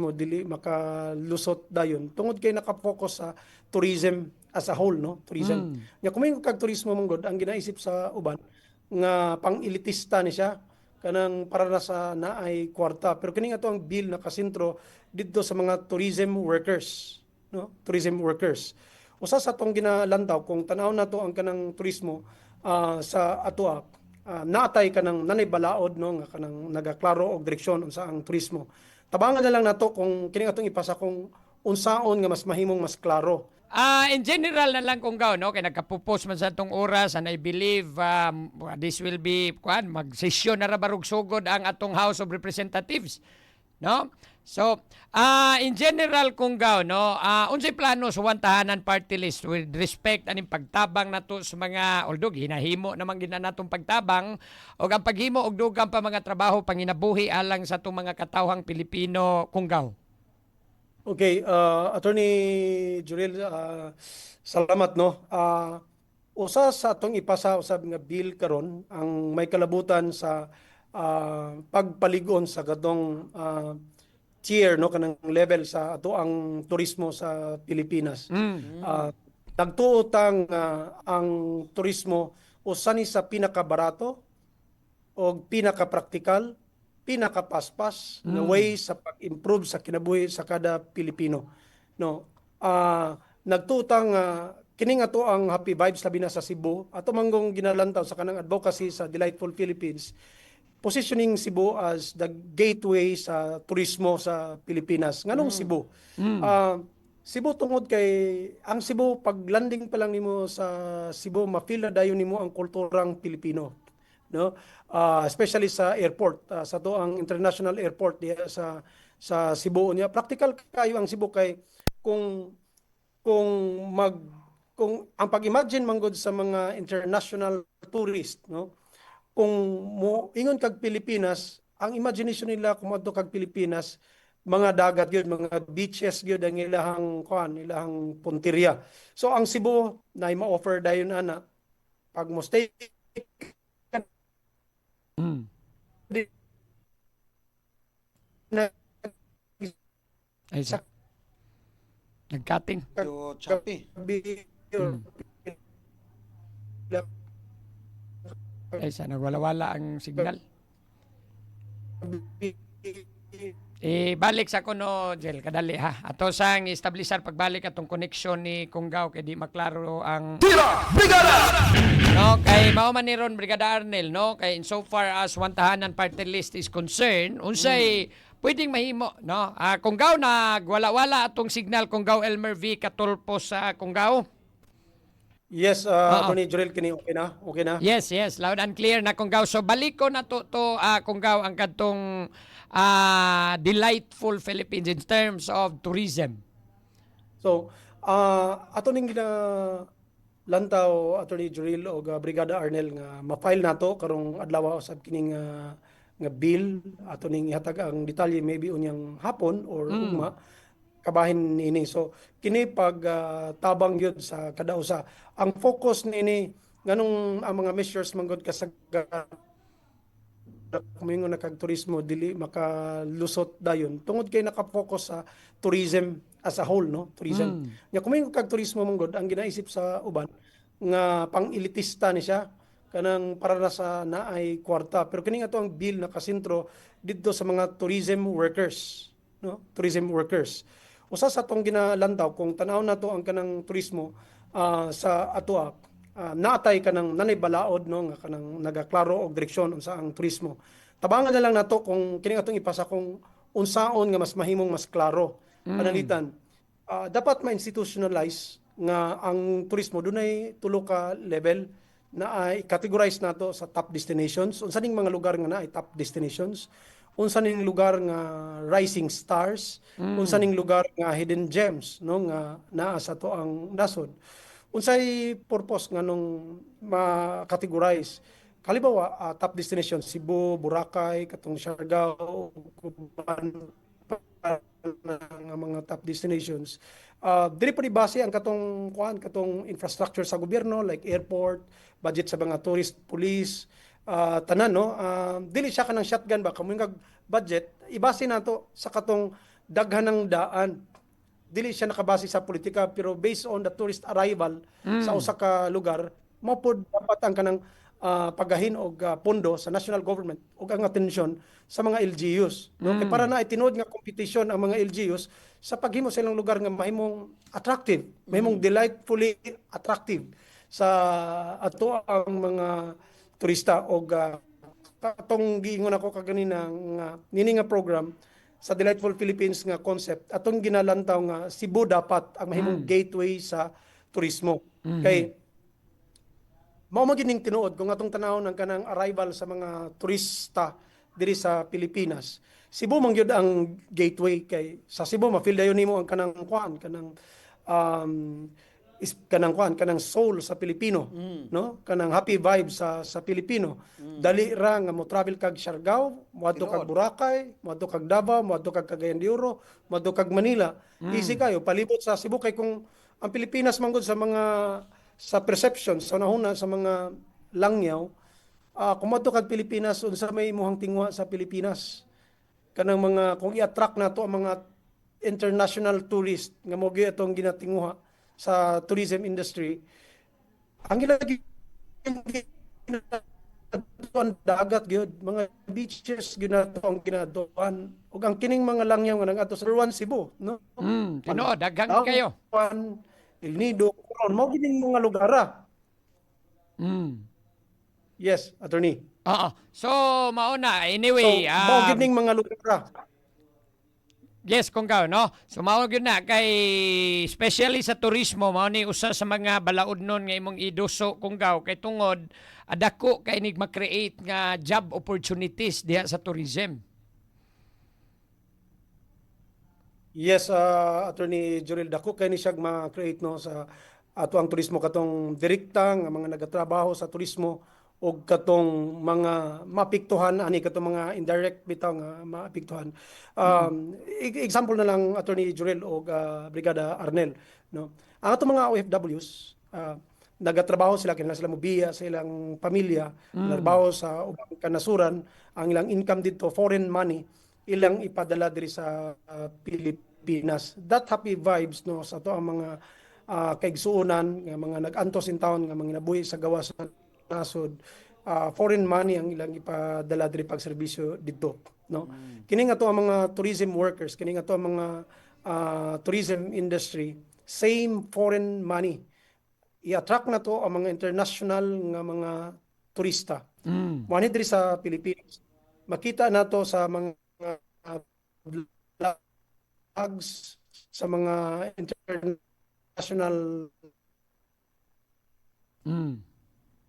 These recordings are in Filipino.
mo dili makalusot dayon tungod kay naka-focus sa tourism as a whole, no, tourism. Nya kumingon kag turismo manggod ang ginaisip sa uban nga pang-elitista ni siya kanang para na sa naay kwarta, pero kini ato ang bill nakasentro didto sa mga tourism workers, no, tourism workers. Usa sa atong ginalantaw kung tanaw nato ang kanang turismo sa ato naatay kanang nanay balaod, no, nga kanang nagaklaro og direksyon unsa ang turismo. Tabangan na lang nato kung kini atong ipasa kung unsaon nga mas mahimong mas klaro. In general na lang kung gaw, no, kay nagkapupos man sa itong oras and I believe this will be mag-sesyon na rabarog sugod ang atong House of Representatives, no? So, in general kung gaw, no, unsay plano sa tahanan party list with respect aning pagtabang nato sa mga although hinahimo naman gina natong pagtabang o ang paghimo og dugang pa mga trabaho panginabuhi alang sa itong mga katawhang Pilipino kung gaw. Okay, Attorney Jurel, salamat, no. Usa sa atong ipasa usab nga bill karon ang may kalabutan sa pagpaligon sa gadong tier, no, kanang level sa ato ang turismo sa Pilipinas. Nagtuotang ang turismo usa ni sa pinakabarato o pinakapraktikal, pinakapaspas nga way sa pag-improve sa kinabuhi sa kada Pilipino, no. Nagtutang kini nga to ang happy vibes labi na sa Cebu ato manggong ginalantaw sa kanang advocacy sa Delightful Philippines, positioning Cebu as the gateway sa turismo sa Pilipinas. Nganong Cebu? Cebu tungod kay ang Cebu pag landing pa lang nimo sa Cebu ma-feel na dayon nimo ang kulturang Pilipino, no. Especially sa airport, sa to ang international airport diya sa Cebu niya. Practical kayo ang Cebu kay kung kung mag kung ang pag-imagine manggod sa mga international tourist, no, kung mo ingon kag Pilipinas, ang imagination nila kung adto kag Pilipinas, mga dagat gyud, mga beaches gyud ang ilahang punteriya. So ang Cebu na ma-offer dayon ana pag mo stay na Ay sa nagkating. Yo, choppy. Ay sa nagwala-wala ang signal. Balik sa kuno, Jel, kadali ha. Ato sang establisar pagbalik atong connection ni Kunggaw kay di maklaro ang no, kay mao man ni ron Brigada Arnel, no, kay insofar as tahanan party list is concerned, unsay pwedeng mahimo, no? Kunggaw nagwala-wala atong signal Kunggaw Elmer V Katulpo sa Kunggaw. Yes, Attorney Jurel, kini okay na? Okay na? Yes, loud and clear na Kunggaw. So balik ko na to Kunggaw ang kadtong Delightful Philippines in terms of tourism. So, ato ning lantaw, Attorney Jurel o Brigada Arnel nga ma-file nato karong adlaw usab kining nga bill ato ning ihatag ang detalye maybe unyang hapon or ugma kabahin nini. So kini pag tabang gyud sa kada usa. Ang focus nini nganong ang mga measures manggod kasagaran kumingon na kag turismo dili makalusot dayon tungod kay naka-focus sa tourism as a whole, no, tourism. Nya kumingon kag turismo manggod ang ginaisip sa uban nga pang-elitista ni siya kanang para na sa naay kwarta, pero kini ato ang bill nakasentro didto sa mga tourism workers, no, tourism workers. Usa sa atong ginalantaw kung tanaw nato ang kanang turismo sa ato naatay kanang nanay balaod, no, nga kanang nagaklaro og direksyon unsa ang turismo. Tabangan na lang nato kung kini atong ipasa kung unsaon nga mas mahimong mas klaro panalitan. Dapat ma-institutionalize nga ang turismo dunay tulo ka level na ay categorize nato sa top destinations. Unsa ning mga lugar nga na ay top destinations? Unsa ning lugar nga rising stars? Unsa ning lugar nga hidden gems, no, nga naa sa to ang nasod? Unsay purpose nga nung ma-categorize? Halimbawa, top destinations Cebu, Boracay, katong Siargao, Cuban, nga mga top destinations. Dili pa ni base ang katong infrastructure sa gobyerno like airport, budget sa mga tourist police, tanan, no. Dili siya kanang shotgun ba kamo nga budget ibase nato sa katong daghan ng daan. Dili siya nakabase sa politika pero based on the tourist arrival sa usa ka lugar, mo pod dapat ang kanang pagahin og pondo sa national government ug ang atensyon sa mga LGUs, no? Kay para na itinud nga competition ang mga LGUs sa paghimo sa ilang lugar nga mahimong attractive, mahimong delightfully attractive sa ato ang mga turista og katong giingon ako kaganina nga nini nga program sa Delightful Philippines nga concept atong ginalantaw nga Cebu dapat ang mahimong gateway sa turismo. Kay mao man gining tinuod kung atong tanawon ang kanang arrival sa mga turista diri sa Pilipinas. Cebu man gyud ang gateway kay sa Cebu ma-feel dayon nimo ang kanang kuan kanang kanang soul sa Pilipino, no? Kanang happy vibes sa Pilipino. Dali ra nga mo travel kag Siargao, moadto kag Boracay, moadto kag Davao, moadto kag Cagayan de Oro, moadto kag Manila. Easy kayo palibot sa Cebu kay kung ang Pilipinas man gud sa perception sa unahuna sa mga langyaw, kung moadto kag Pilipinas unsa may imuhang tingwa sa Pilipinas. Kanang mga kung i-attract nato ang mga international tourist nga mo gyud atong ginatinguha sa tourism industry, ang gilagi ang dagat gyud, mga beaches gyud nato ang ginaduan ug ang kining mga langyaw nga nagadto sa Ruan Cebu, no? Tinuod, daghang kayo. El Nido, Coron, mao gining mga lugar. Yes, attorney. Oo. So, mauna. Anyway, mao gining mga lugar. yes, Kunggaw, no? So, mao gyud na kay especially sa turismo, mao ni usa sa mga balaod nun nga imong iduso, Kunggaw, kay tungod adako kay nig ma-create nga job opportunities diha sa tourism. Yes, Attorney Jurel, dako kay ni siya ma-create no sa ato ang turismo katong direkta nga mga nagatrabaho sa turismo o katong mga mapiktuhan ani katong mga indirect bitaw nga mapiktuhan. Example na lang Attorney Jurel o Brigada Arnel, no. Ang atong mga OFWs nagatrabaho sila kinahanglan sila mobiya sa ilang pamilya, nagtrabaho sa ubang kanasuran, ang ilang income dito foreign money ilang ipadala diri sa Pilipinas. That happy vibes no sa ato ang mga kaigsuonan nga mga nag-antos in town nga mga nabuhi sa gawa sa nasod, foreign money ang ilang ipadala diri pag serbisyo didto, no. Kini nga to ang mga tourism workers, kini nga to ang mga tourism industry, same foreign money i-attract na to ang mga international nga mga turista. Mo diri sa Pilipinas. Makita nato sa mga vlogs sa mga international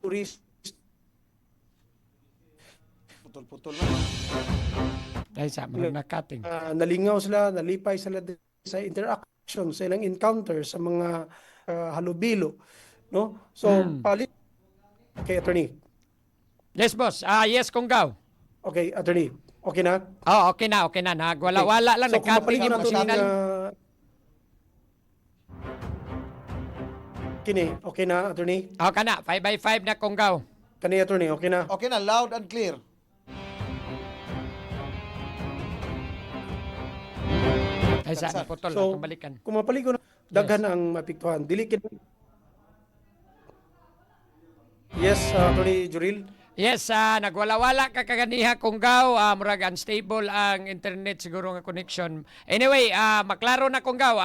tourist. Putol-putol na. Dahil sa mga nakating. Nalingaw sila, nalipay sila sa interaction, sa ilang encounter, sa mga halubilo. No? So, palit. Okay, attorney. Yes, boss. Yes, Kunggaw. Okay, attorney. Okay na? Oh, okay na, okay na. Nagwala-wala lang. So, kung Nagkating mapaligid yung nato signal. Kini, okay na, attorney? Okay na. 5x5 na, Kunggaw. Kani, attorney, okay na? Okay na, loud and clear. Ay, sa Sir. naputol. So, So, balikan. kung mapaligo na, daghan ang mapiktuhan. Dili kin. Yes, attorney Juril. Yes, nagwala-wala ka kaganiha, Kunggaw. Murag unstable ang internet siguro nga connection. Anyway, maklaro na, Kunggaw.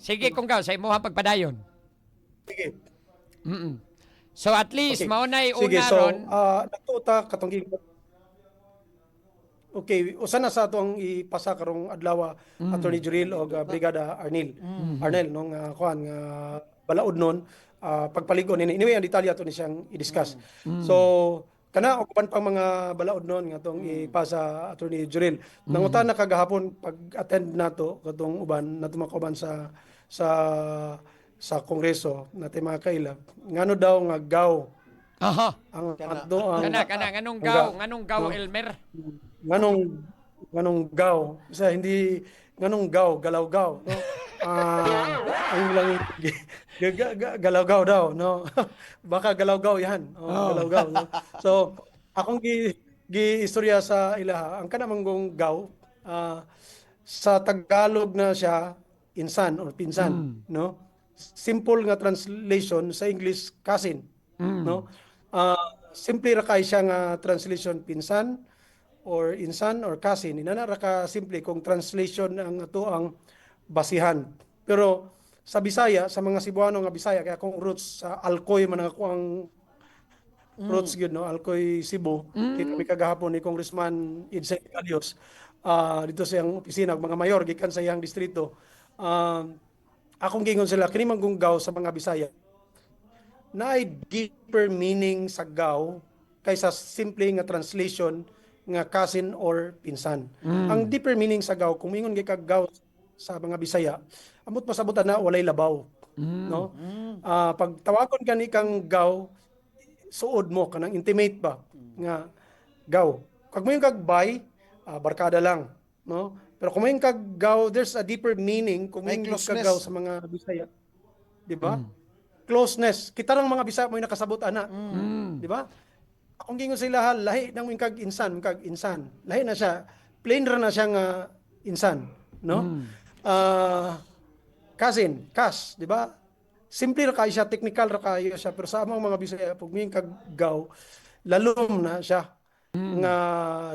Sige, Kunggaw, sa imuha pagpadayon. Sige. So at least, Okay. maunay Sige, una so, ron. natuta katong Okay, usa na sa atong ipasa karong adlaw Attorney Juril o Brigada Arnel. Arnel nung kuan nga balaod nun pagpaligon ini. Anyway, ang detalye ato ni siyang i-discuss. So, kana og uban pang mga balaod nun nga atong ipasa Attorney Juril. Nangutan na kagahapon pag-attend nato katong uban nato makauban sa Kongreso natin mga kaila. Ngano daw nga gaw Aha. ang Kana. ato ang Nganong gaw, no? Elmer? nganong gaw sa hindi nganong gaw galaw-gaw no ang lang galaw-gaw daw no baka galaw-gaw yan galaw-gaw no? So akong gi istorya sa ilaha ang kana manggong gaw sa Tagalog na siya insan or pinsan, no? Simple nga translation sa English cousin, no? Simple ra kay siya nga translation pinsan or insan or cousin. Inana ra ka simple kung translation ang ato ang basihan. Pero sa Bisaya, sa mga Cebuano nga Bisaya, kaya kung roots sa Alcoy man ako ang roots gyud, no? Alcoy, Cebu. Kita mi kagahapon ni Congressman Idsay Calios dito sa iyang opisina, mga mayor gikan sa iyang distrito. Akong gingon sila kini man gunggaw sa mga Bisaya na ay deeper meaning sa gaw kaysa simple nga translation nga cousin or pinsan. Ang deeper meaning sa gaw, kung ingon kag gaw sa mga Bisaya, amot pasabutan na walay labaw, no? Pag tawagon ka ni kang gaw, suod mo kanang intimate ba nga gaw. Kag mo yung kag bay, barkada lang, no? Pero kung mo yung kag gaw, there's a deeper meaning kung mo May yung closeness. kag gaw sa mga Bisaya. Di ba? Closeness. Kita ng mga Bisaya mo yung nakasabot ana. Di ba? Akong gingon sila lahi nang yung kag insan. Lahi na siya. Plain ra na siya nga insan, no? Cousin, Kas, di ba? Simple ra kayo siya, technical ra kayo siya, pero sa among mga Bisaya, pag may kagaw, lalom na siya. Nga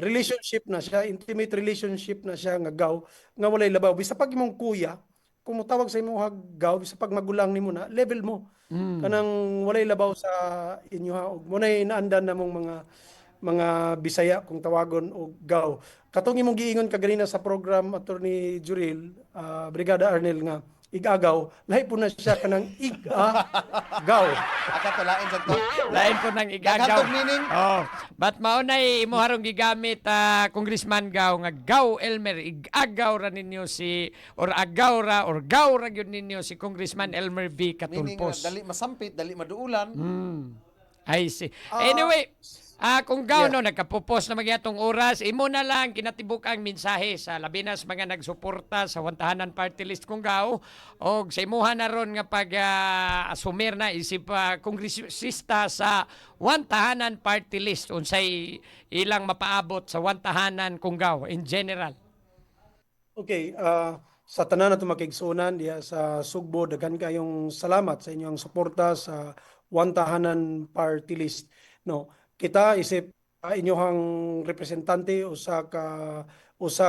relationship na siya, intimate relationship na siya nga gaw, nga walay labaw. Bisa pag imong kuya, kung mutawag sa imong gaw, bisa pag magulang nimo na, level mo. Kanang walay labaw sa inyo ha. Ug mo nay naandan namong mga Bisaya kung tawagon og gaw. Katong imong giingon kaganina sa program Attorney Juril, Brigada Arnel nga igagaw, lahi po na siya kanang igagaw. Akatulain sa to. Lain po ng igagaw. Nakatog meaning? Oh, but maunay imo harong gigamit Congressman Gaw nga Gaw Elmer igagaw ra ninyo si or agaw ra or gaw ra gyud ninyo si Congressman Elmer V. Meaning Catulpos. dali masampit, dali maduulan. I see. Anyway, kung gaw no nagkapupos na magyatong oras, imo na lang kinatibuk ang mensahe sa labi na sa mga nagsuporta sa Wantahanan Party List kung gaw og sa imuha na ron nga pag asumir na isip kongresista sa Wantahanan Party List unsay ilang mapaabot sa Wantahanan kung gaw in general. Okay, sa tanan nato makigsunan diya sa Sugbo, daghan kayong salamat sa inyong suporta sa Wantahanan Party List. No, kita isip inyohang representante usa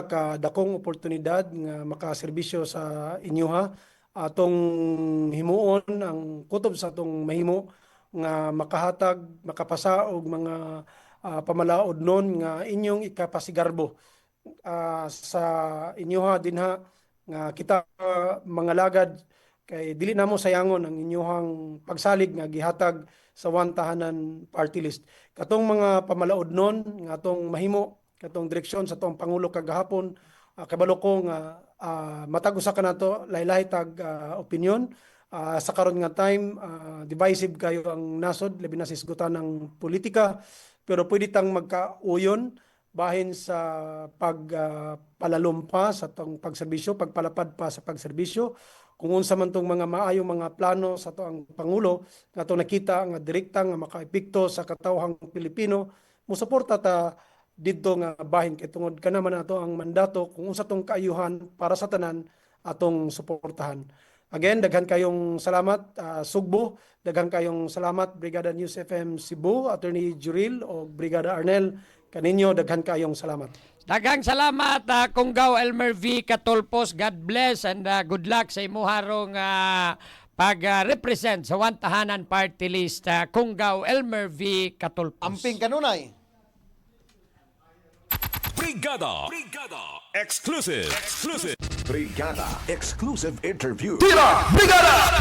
ka dakong oportunidad nga makaserbisyo sa inyoha atong himuon ang kutob sa atong mahimo nga makahatag makapasa og mga pamalaod nun nga inyong ikapasigarbo sa inyoha dinha nga kita mga lagad kay dili namo sayangon ang inyohang pagsalig nga gihatag sa Wantahanan Party List. Katong mga pamalaod nun nga atong mahimo katong direksyon sa atong pangulo kagahapon, kabalo ko nga matag usa ka nato lahi-lahi tag opinion. Sa karon nga time divisive kayo ang nasod labi na sa isgutan ng politika, pero pwede tang magkauyon bahin sa pagpalalom pa sa atong pagserbisyo, pagpalapad pa sa pagserbisyo. Kung unsa man tong mga maayong mga plano sa to ang Pangulo nga to nakita nga direkta nga makaepekto sa katawhang Pilipino, musuporta ta didto nga bahin kay tungod kana man nato ang mandato kung unsa tong kaayuhan para sa tanan atong suportahan. Again, daghan kayong salamat Sugbo, daghan kayong salamat Brigada News FM Cebu, Attorney Juril o Brigada Arnel, kaninyo daghan kayong salamat. Daghang salamat Kunggaw Elmer V. Catulpos. God bless and good luck sa imuharong pag-represent sa Wantahanan Party List. Kunggaw Elmer V. Catulpos. Amping kanunay. Brigada Exclusive Brigada Exclusive Interview. Brigada!